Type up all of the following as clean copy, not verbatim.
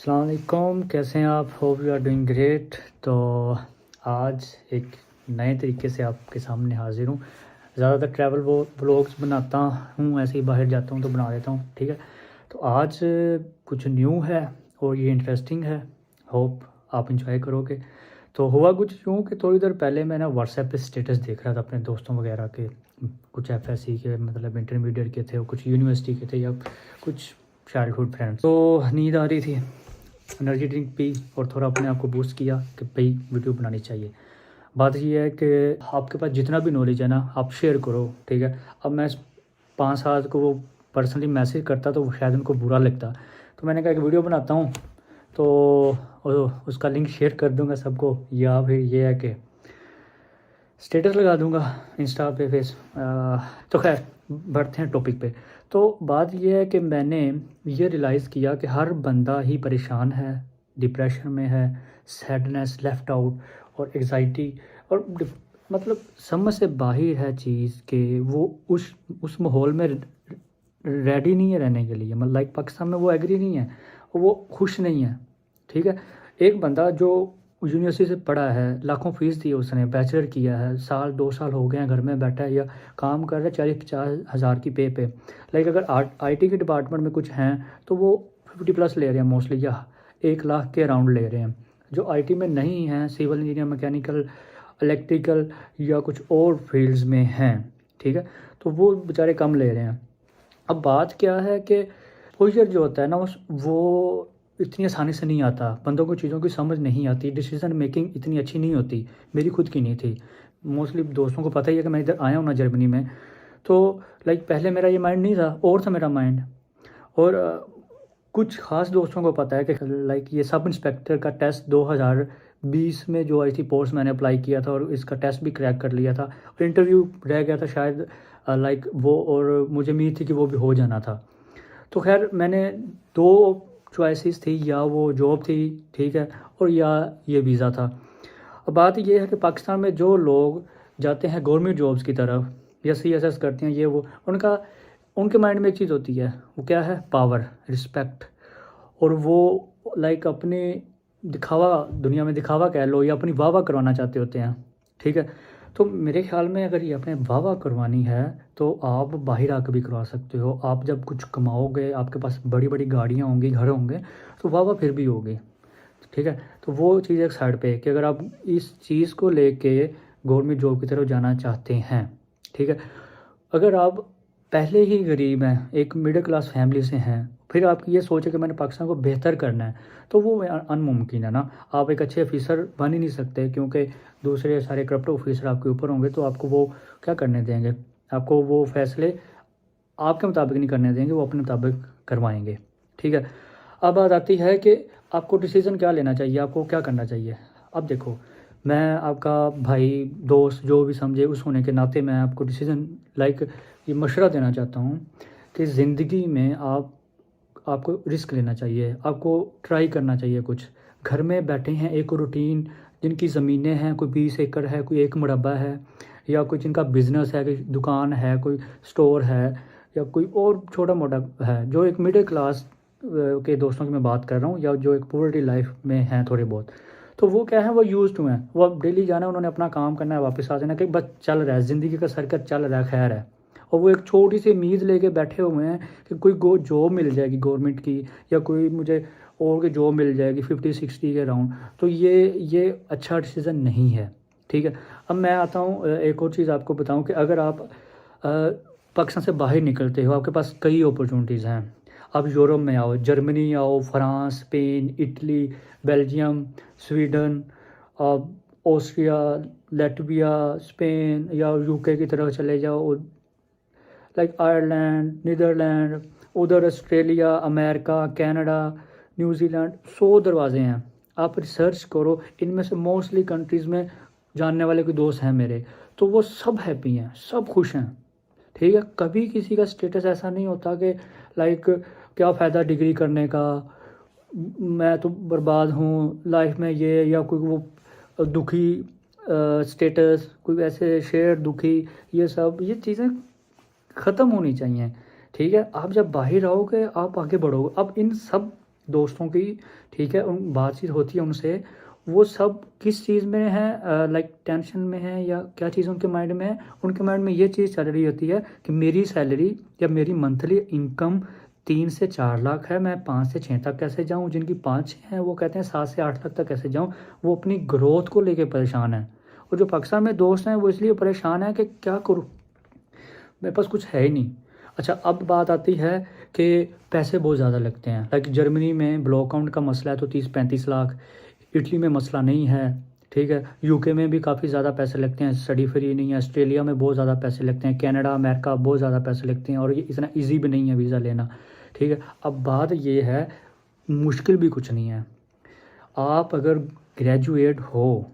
अस्सलाम वालेकुम, कैसे हैं आप? Hope you are doing great. तो आज एक नए तरीके से आपके सामने हाज़िर हूँ। ज़्यादातर ट्रैवल वो व्लॉग्स बनाता हूँ, ऐसे ही बाहर जाता हूँ तो बना देता हूँ, ठीक है। तो आज कुछ न्यू है और ये इंटरेस्टिंग है, होप आप इंजॉय करोगे। तो हुआ कुछ यूँ कि थोड़ी देर पहले मैं ना व्हाट्सएप पे स्टेटस देख रहा था अपने दोस्तों वगैरह के, कुछ एफएससी के मतलब इंटरमीडिएट के थे और कुछ यूनिवर्सिटी के थे या कुछ चाइल्डहुड फ्रेंड्स। तो नींद आ रही थी, एनर्जी ड्रिंक पी और थोड़ा अपने आप को बूस्ट किया कि भाई वीडियो बनानी चाहिए। बात ये है कि आपके पास जितना भी नॉलेज है ना आप शेयर करो, ठीक है। अब मैं 5-7 को वो पर्सनली मैसेज करता तो वो शायद उनको बुरा लगता, तो मैंने कहा कि वीडियो बनाता हूँ तो उसका लिंक शेयर कर दूँगा सबको, या फिर ये है कि स्टेटस लगा दूँगा इंस्टा पे तो खैर बढ़ते हैं टॉपिक पे। तो बात ये है कि मैंने ये रियलाइज़ किया कि हर बंदा ही परेशान है, डिप्रेशन में है, सैडनेस, लेफ़्ट आउट और एंग्ज़ायटी और मतलब समझ से बाहर है चीज़ कि वो उस माहौल में रेडी नहीं है रहने के लिए। मतलब लाइक पाकिस्तान में वो एग्री नहीं है, वो खुश नहीं है, ठीक है। एक बंदा जो यूनिवर्सिटी से पढ़ा है, लाखों फ़ीस दी है उसने, बैचलर किया है, साल 2 साल हो गए हैं घर में बैठा है या काम कर रहा है 40-50 हज़ार की पे। लाइक अगर आईटी के डिपार्टमेंट में कुछ हैं तो वो 50+ ले रहे हैं मोस्टली, या 1 लाख के अराउंड ले रहे हैं। जो आईटी में नहीं हैं, सिविल इंजीनियर, मैकेनिकल, इलेक्ट्रिकल या कुछ और फील्ड्स में हैं, ठीक है, तो वो बेचारे कम ले रहे हैं। अब बात क्या है कि एक्सपोज़र जो होता है ना वो इतनी आसानी से नहीं आता, बंदों को चीज़ों की समझ नहीं आती, डिसीज़न मेकिंग इतनी अच्छी नहीं होती, मेरी खुद की नहीं थी। मोस्टली दोस्तों को पता ही है कि मैं इधर आया हूँ ना जर्मनी में, तो लाइक पहले मेरा ये माइंड नहीं था, और था मेरा माइंड। और कुछ ख़ास दोस्तों को पता है कि लाइक ये सब इंस्पेक्टर का टेस्ट 2020 में जो आई थी पोस्ट, मैंने अप्लाई किया था और इसका टेस्ट भी क्रैक कर लिया था और इंटरव्यू रह गया था शायद लाइक वो, और मुझे उम्मीद थी कि वो भी हो जाना था। तो खैर मैंने 2 चॉइसेस थी, या वो जॉब थी, ठीक है, और या ये वीज़ा था। अब बात ये है कि पाकिस्तान में जो लोग जाते हैं गवर्नमेंट जॉब्स की तरफ या सीएसएस करते हैं, ये वो उनके माइंड में एक चीज़ होती है, वो क्या है? पावर, रिस्पेक्ट, और वो लाइक अपने दिखावा, दुनिया में दिखावा कह लो, या अपनी वाह-वाह करवाना चाहते होते हैं, ठीक है। तो मेरे ख़्याल में अगर ये अपने वाह-वाह करवानी है तो आप बाहर आके भी करवा सकते हो। आप जब कुछ कमाओगे, आपके पास बड़ी-बड़ी गाड़ियाँ होंगी, घर होंगे, तो वाह-वाह फिर भी होगी, ठीक है। तो वो चीज़ एक साइड पे है कि अगर आप इस चीज़ को लेके गवर्नमेंट जॉब की तरफ जाना चाहते हैं, ठीक है। अगर आप पहले ही गरीब हैं, एक मिडिल क्लास फैमिली से हैं, फिर आपकी ये सोच है कि मैंने पाकिस्तान को बेहतर करना है, तो वो अनमुमकिन है ना। आप एक अच्छे ऑफिसर बन ही नहीं सकते, क्योंकि दूसरे सारे करप्ट ऑफिसर आपके ऊपर होंगे, तो आपको वो क्या करने देंगे? आपको वो फैसले आपके मुताबिक नहीं करने देंगे, वो अपने मुताबिक करवाएंगे, ठीक है। अब बात आती है कि आपको डिसीज़न क्या लेना चाहिए, आपको क्या करना चाहिए। अब देखो, मैं आपका भाई, दोस्त, जो भी समझे उस होने के नाते मैं आपको डिसीज़न लाइक ये मशवरा देना चाहता हूँ कि ज़िंदगी में आपको रिस्क लेना चाहिए, आपको ट्राई करना चाहिए कुछ। घर में बैठे हैं एक रूटीन, जिनकी ज़मीनें हैं, कोई 20 एकड़ है, कोई 1 मुरब्बा है, या कोई जिनका बिज़नेस है, कोई दुकान है, कोई स्टोर है, या कोई और छोटा-मोटा है, जो एक मिडिल क्लास के दोस्तों की मैं बात कर रहा हूँ, या जो एक पॉवर्टी लाइफ में हैं थोड़े बहुत। तो वो क्या है, वो यूज़्ड टू हैं, वो अब डेली जाना है, उन्होंने अपना काम करना है, वापस आ जाना, कि बस चल रहा है, ज़िंदगी का सर्कल चल रहा है, खैर है। और वो एक छोटी सी उम्मीद लेके बैठे हुए हैं कि कोई जॉब मिल जाएगी गवर्नमेंट की, या कोई मुझे और की जॉब मिल जाएगी 50-60 के अराउंड। तो ये अच्छा डिसीज़न नहीं है, ठीक है। अब मैं आता हूँ एक और चीज़ आपको बताऊँ कि अगर आप पाकिस्तान से बाहर निकलते हो, आपके पास कई अपॉर्चुनिटीज़ हैं। आप यूरोप में आओ, जर्मनी आओ, France, Spain, Italy, Belgium, Sweden, Austria, Latvia, Spain, या यूके की तरफ चले जाओ, लाइक आयरलैंड, नीदरलैंड, उधर ऑस्ट्रेलिया, अमेरिका, कनाडा, न्यूजीलैंड, 100 दरवाजे हैं। आप रिसर्च करो, इनमें से मोस्टली कंट्रीज़ में जानने वाले कोई दोस्त हैं मेरे, तो वो सब हैप्पी हैं, सब खुश हैं, ठीक है। कभी किसी का स्टेटस ऐसा नहीं होता कि लाइक क्या फ़ायदा डिग्री करने का, मैं तो बर्बाद हूँ लाइफ में, ये, या कोई वो दुखी स्टेटस, कोई ऐसे शेयर दुखी, ये चीज़ें ख़त्म होनी चाहिए, ठीक है। आप जब बाहर आओगे आप आगे बढ़ोगे। अब इन सब दोस्तों की, ठीक है, उन बातचीत होती है उनसे, वो सब किस चीज़ में है, लाइक टेंशन में है या क्या चीज़ उनके माइंड में है। उनके माइंड में ये चीज़ चल रही होती है कि मेरी सैलरी या मेरी मंथली इनकम 3 से 4 लाख है, मैं 5 से 6 तक कैसे जाऊं। जिनकी 5-6 हैं वो कहते हैं 7 से 8 लाख तक कैसे जाऊं। वो अपनी ग्रोथ को लेके परेशान है। और जो पाकिस्तान में दोस्त हैं वो इसलिए परेशान है कि क्या करूँ, मेरे पास कुछ है ही नहीं। अच्छा, अब बात आती है कि पैसे बहुत ज़्यादा लगते हैं। लाइक जर्मनी में ब्लॉक काउंट का मसला है तो 30-35 लाख, इटली में मसला नहीं है, ठीक है, यूके में भी काफ़ी ज़्यादा पैसे लगते हैं, स्टडी फ्री नहीं है, ऑस्ट्रेलिया में बहुत ज़्यादा पैसे लगते हैं, कनाडा अमेरिका बहुत ज़्यादा पैसे लगते हैं, और ये इतना ईजी भी नहीं है वीज़ा लेना, ठीक है। अब बात ये है, मुश्किल भी कुछ नहीं है। आप अगर ग्रेजुएट हो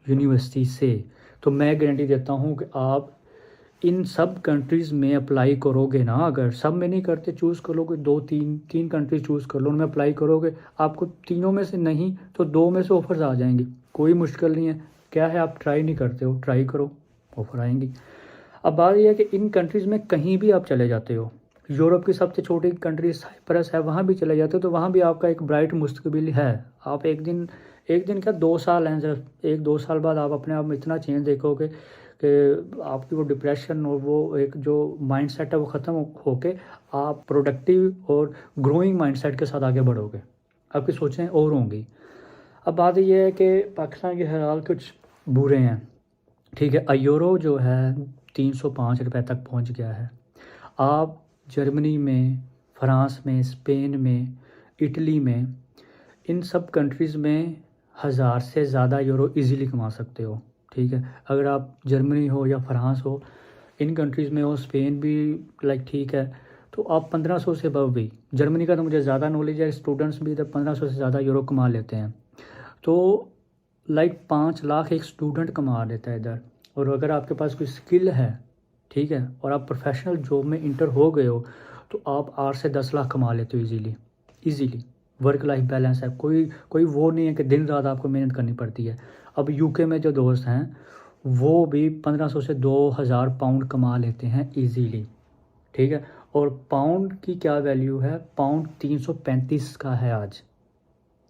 यूनिवर्सिटी से तो मैं गारंटी देता हूँ कि आप इन सब कंट्रीज़ में अप्लाई करोगे ना, अगर सब में नहीं करते, चूज़ कर लोगे, 2-3 कंट्रीज चूज़ कर लो, उनमें अप्लाई करोगे, आपको तीनों में से नहीं तो 2 में से ऑफर्स आ जाएंगी। कोई मुश्किल नहीं है। क्या है, आप ट्राई नहीं करते हो, ट्राई करो, ऑफर आएंगी। अब बात यह है कि इन कंट्रीज़ में कहीं भी आप चले जाते हो, यूरोप की सबसे छोटी कंट्री साइप्रस है, वहाँ भी चले जाते हो तो वहाँ भी आपका एक ब्राइट मुस्तकबिल है। आप एक दिन क्या 2 साल हैं, सिर्फ 1-2 साल बाद आप अपने आप में इतना चेंज देखोगे कि आपकी वो डिप्रेशन और वो एक जो माइंडसेट है वो ख़त्म होके आप प्रोडक्टिव और ग्रोइंग माइंडसेट के साथ आगे बढ़ोगे, आपकी सोचें और होंगी। अब बात ये है कि पाकिस्तान के हाल कुछ बुरे हैं, ठीक है। यूरो जो है 305 रुपये तक पहुंच गया है। आप जर्मनी में, फ्रांस में, स्पेन में, इटली में, इन सब कंट्रीज़ में 1000 से ज़्यादा यूरो इजीली कमा सकते हो, ठीक है। अगर आप जर्मनी हो या फ्रांस हो, इन कंट्रीज़ में हो, स्पेन भी लाइक ठीक है, तो आप 1500 से अबव भी, जर्मनी का तो मुझे ज़्यादा नॉलेज है, स्टूडेंट्स भी इधर 1500 से ज़्यादा यूरो कमा लेते हैं। तो लाइक 5 लाख एक स्टूडेंट कमा लेता है इधर। और अगर आपके पास कोई स्किल है, ठीक है, और आप प्रोफेशनल जॉब में इंटर हो गए हो तो आप 8 से 10 लाख कमा लेते हो इजीली। वर्क लाइफ बैलेंस है, कोई वो नहीं है कि दिन रात आपको मेहनत करनी पड़ती है। अब यूके में जो दोस्त हैं वो भी 1500 से 2000 पाउंड कमा लेते हैं इजीली, ठीक है। और पाउंड की क्या वैल्यू है, पाउंड 335 का है आज,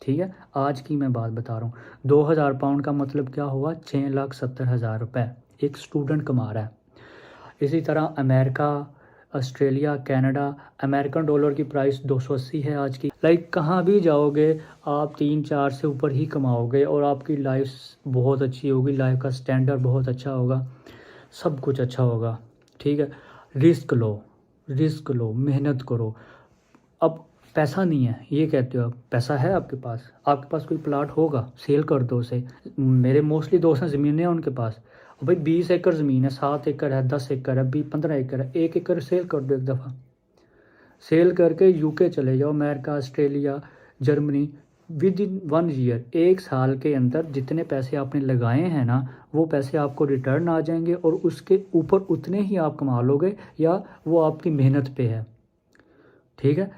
ठीक है, आज की मैं बात बता रहा हूँ। 2000 पाउंड का मतलब क्या हुआ, 6,70,000 रुपये एक स्टूडेंट कमा रहा है। इसी तरह America, Australia, Canada, American dollar की प्राइस 280 है आज की। लाइक कहाँ भी जाओगे आप 3-4 से ऊपर ही कमाओगे और आपकी लाइफ बहुत अच्छी होगी, लाइफ का स्टैंडर्ड बहुत अच्छा होगा, सब कुछ अच्छा होगा, ठीक है। रिस्क लो, मेहनत करो। अब पैसा नहीं है ये कहते हो आप, पैसा है आपके पास कोई प्लाट होगा, सेल कर दो उसे। मेरे मोस्टली दोस्त हैं, ज़मीनें हैं उनके पास, और भाई 20 एकड़ ज़मीन है, 7 एकड़ है, 10 एकड़ है, 15 एकड़ है, 1 एकड़ सेल कर दो एक दफ़ा। सेल करके यूके चले जाओ, America, Australia, Germany, with in 1 year, 1 साल के अंदर जितने पैसे आपने लगाए हैं ना, वो पैसे आपको रिटर्न आ जाएंगे और उसके ऊपर उतने ही आप कमा लोगे, या वो आपकी मेहनत पे है, ठीक है।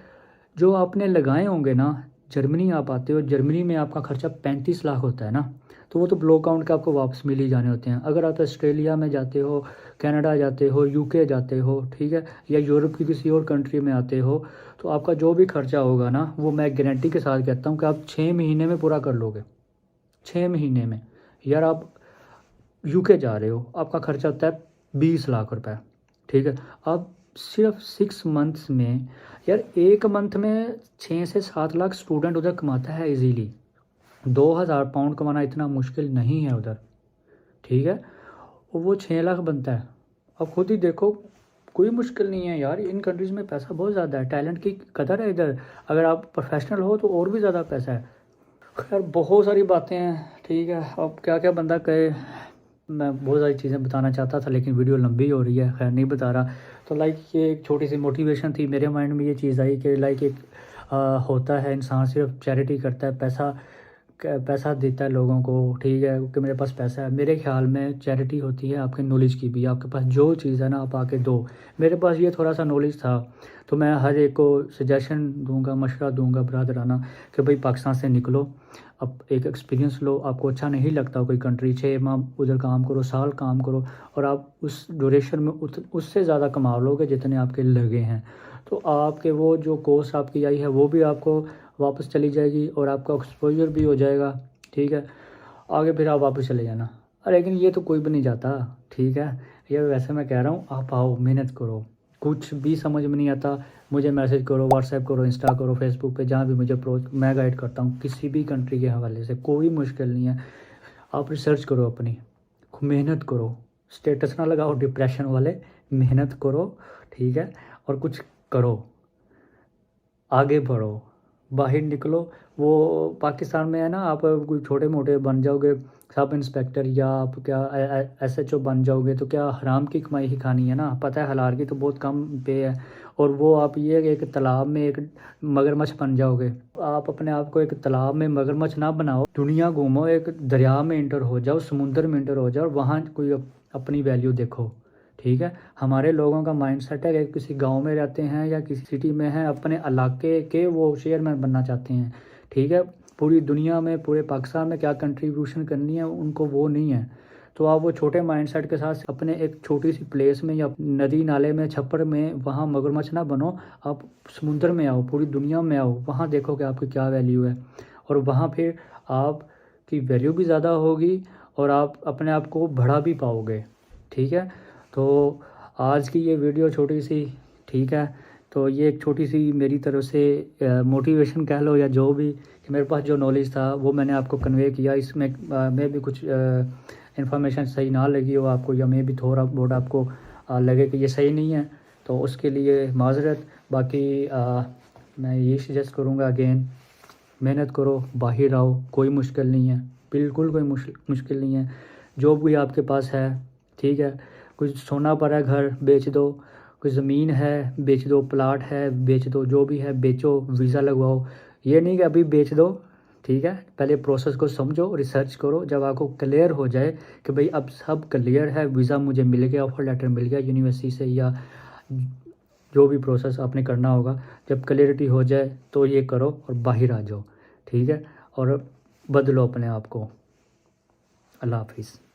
जो आपने लगाए होंगे ना, जर्मनी आप आते हो, जर्मनी में आपका खर्चा 35 लाख होता है ना, तो वो तो ब्लॉक काउंट के आपको वापस मिल ही जाने होते हैं। अगर आप ऑस्ट्रेलिया में जाते हो, कनाडा जाते हो, यूके जाते हो, ठीक है, या यूरोप की किसी और कंट्री में आते हो, तो आपका जो भी खर्चा होगा ना, वो मैं गारंटी के साथ कहता हूँ कि आप 6 महीने में पूरा कर लोगे। 6 महीने में। यार आप यूके जा रहे हो, आपका खर्चा होता है 20 लाख रुपए, ठीक है। आप सिर्फ 6 मंथ्स में, यार 1 मंथ में 6 से 7 लाख स्टूडेंट उधर कमाता है इजीली। 2000 पाउंड कमाना इतना मुश्किल नहीं है उधर, ठीक है, और वो 6 लाख बनता है। अब खुद ही देखो, कोई मुश्किल नहीं है यार, इन कंट्रीज़ में पैसा बहुत ज़्यादा है, टैलेंट की कदर है इधर। अगर आप प्रोफेशनल हो तो और भी ज़्यादा पैसा है। खैर बहुत सारी बातें हैं, ठीक है, अब क्या क्या बंदा कहे, मैं बहुत सारी चीज़ें बताना चाहता था लेकिन वीडियो लंबी हो रही है, खैर नहीं बता रहा। तो लाइक ये एक छोटी सी मोटिवेशन थी, मेरे माइंड में ये चीज़ आई कि लाइक एक होता है, इंसान सिर्फ चैरिटी करता है, पैसा देता है लोगों को, ठीक है, कि मेरे पास पैसा है। मेरे ख्याल में चैरिटी होती है आपके नॉलेज की भी, आपके पास जो चीज़ है ना आप आके दो। मेरे पास ये थोड़ा सा नॉलेज था तो मैं हर एक को सजेशन दूंगा, मशवरा दूंगा ब्रदराना, कि भाई पाकिस्तान से निकलो, अब एक एक्सपीरियंस लो। आपको अच्छा नहीं लगता कोई कंट्री, 6 माह उधर काम करो, साल काम करो, और आप उस ड्यूरेशन में उससे ज़्यादा कमा लोगे जितने आपके लगे हैं। तो आपके वो जो कोर्स आपकी आई है वो भी आपको वापस चली जाएगी और आपका एक्सपोजर भी हो जाएगा, ठीक है। आगे फिर आप वापस चले जाना। लेकिन ये तो कोई भी नहीं जाता, ठीक है। ये वैसे मैं कह रहा हूँ, आप आओ, मेहनत करो। कुछ भी समझ में नहीं आता मुझे मैसेज करो, व्हाट्सएप करो, इंस्टा करो, फेसबुक पे, जहाँ भी मुझे अप्रोच, मैं गाइड करता हूँ किसी भी कंट्री के हवाले से, कोई मुश्किल नहीं है। आप रिसर्च करो अपनी, मेहनत करो, स्टेटस ना लगाओ डिप्रेशन वाले, मेहनत करो, ठीक है। और कुछ करो, आगे बढ़ो, बाहर निकलो। वो पाकिस्तान में है ना, आप कोई छोटे मोटे बन जाओगे सब इंस्पेक्टर, या आप क्या SHO बन जाओगे, तो क्या हराम की कमाई ही खानी है ना। पता है हलाल की तो बहुत कम पे है। और वो आप ये एक तालाब में एक मगरमच्छ बन जाओगे। आप अपने आप को एक तालाब में मगरमच्छ ना बनाओ, दुनिया घूमो, एक दरिया में इंटर हो जाओ, समुंदर में इंटर हो जाओ, और वहाँ कोई अपनी वैल्यू देखो, ठीक है। हमारे लोगों का माइंडसेट है कि किसी गांव में रहते हैं या किसी सिटी में हैं, अपने इलाके के वो चेयरमैन बनना चाहते हैं, ठीक है। पूरी दुनिया में, पूरे पाकिस्तान में क्या कंट्रीब्यूशन करनी है उनको, वो नहीं है। तो आप वो छोटे माइंडसेट के साथ अपने एक छोटी सी प्लेस में या नदी नाले में, छप्पर में, वहाँ मगरमच्छ ना बनो। आप समुंदर में आओ, पूरी दुनिया में आओ, वहाँ देखो कि आपकी क्या वैल्यू है, और वहाँ फिर आपकी वैल्यू भी ज़्यादा होगी और आप अपने आप को बढ़ा भी पाओगे, ठीक है। तो आज की ये वीडियो छोटी सी, ठीक है। तो ये एक छोटी सी मेरी तरफ से मोटिवेशन कह लो या जो भी, कि मेरे पास जो नॉलेज था वो मैंने आपको कन्वे किया। इसमें मैं भी कुछ इन्फॉर्मेशन सही ना लगी हो आपको, या मैं भी थोड़ा बहुत आपको लगे कि ये सही नहीं है, तो उसके लिए माजरत। बाकी मैं ये सजेस्ट करूँगा अगेन, मेहनत करो, बाहर आओ, कोई मुश्किल नहीं है, बिल्कुल कोई मुश्किल नहीं है। जो भी आपके पास है, ठीक है। कुछ सोना पड़ा है, घर बेच दो, कुछ ज़मीन है बेच दो, प्लाट है बेच दो, जो भी है बेचो, वीज़ा लगवाओ। ये नहीं कि अभी बेच दो, ठीक है। पहले प्रोसेस को समझो, रिसर्च करो। जब आपको क्लियर हो जाए कि भाई अब सब क्लियर है, वीज़ा मुझे मिल गया, ऑफर लेटर मिल गया यूनिवर्सिटी से, या जो भी प्रोसेस आपने करना होगा, जब क्लियरिटी हो जाए तो ये करो और बाहर आ जाओ, ठीक है। और बदलो अपने आप को। अल्लाह हाफिज़।